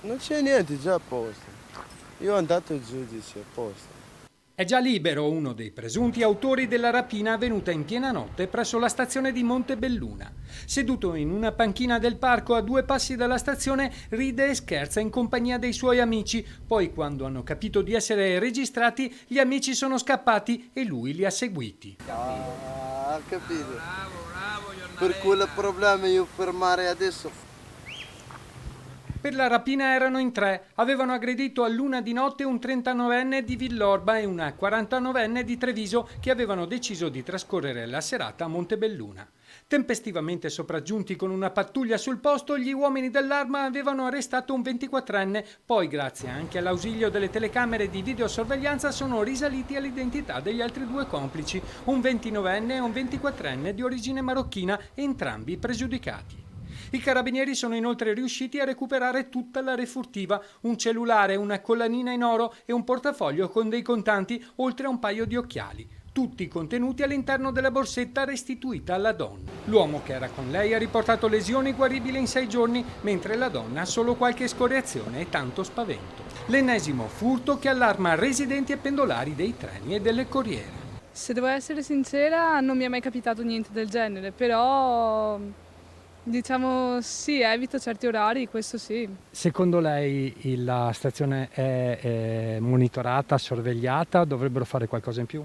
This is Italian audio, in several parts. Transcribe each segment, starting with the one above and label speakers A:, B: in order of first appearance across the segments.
A: Non c'è niente, già a posto. Io ho andato al giudice, a posto.
B: È già libero uno dei presunti autori della rapina avvenuta in piena notte presso la stazione di Montebelluna. Seduto in una panchina del parco a 2 passi dalla stazione, ride e scherza in compagnia dei suoi amici. Poi, quando hanno capito di essere registrati, gli amici sono scappati e lui li ha seguiti.
A: Ah, capito. Per quale problema io fermare adesso?
B: Per la rapina erano in 3, avevano aggredito all'1 di notte un 39enne di Villorba e una 49enne di Treviso che avevano deciso di trascorrere la serata a Montebelluna. Tempestivamente sopraggiunti con una pattuglia sul posto, gli uomini dell'Arma avevano arrestato un 24enne, poi grazie anche all'ausilio delle telecamere di videosorveglianza sono risaliti all'identità degli altri 2 complici, un 29enne e un 24enne di origine marocchina, entrambi pregiudicati. I carabinieri sono inoltre riusciti a recuperare tutta la refurtiva, un cellulare, una collanina in oro e un portafoglio con dei contanti, oltre a un paio di occhiali, tutti contenuti all'interno della borsetta restituita alla donna. L'uomo che era con lei ha riportato lesioni guaribili in 6 giorni, mentre la donna ha solo qualche escoriazione e tanto spavento. L'ennesimo furto che allarma residenti e pendolari dei treni e delle corriere.
C: Se devo essere sincera, non mi è mai capitato niente del genere, però diciamo sì, evito certi orari, questo sì.
B: Secondo lei la stazione è monitorata, sorvegliata? Dovrebbero fare qualcosa in più?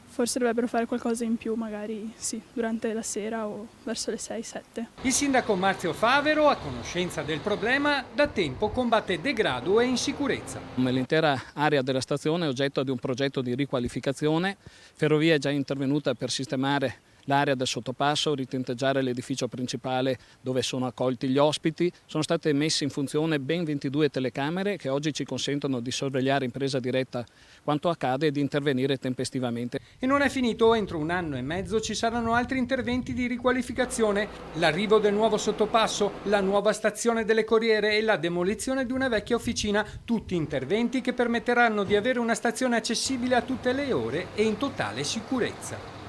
D: Forse dovrebbero fare qualcosa in più, magari sì, durante la sera o verso le 6-7.
B: Il sindaco Marzio Favero, a conoscenza del problema, da tempo combatte degrado e insicurezza.
E: L'intera area della stazione è oggetto di un progetto di riqualificazione. Ferrovia è già intervenuta per sistemare l'area del sottopasso, ritinteggiare l'edificio principale dove sono accolti gli ospiti. Sono state messe in funzione ben 22 telecamere che oggi ci consentono di sorvegliare in presa diretta quanto accade e di intervenire tempestivamente.
B: E non è finito, entro 1 anno e mezzo ci saranno altri interventi di riqualificazione, l'arrivo del nuovo sottopasso, la nuova stazione delle corriere e la demolizione di una vecchia officina, tutti interventi che permetteranno di avere una stazione accessibile a tutte le ore e in totale sicurezza.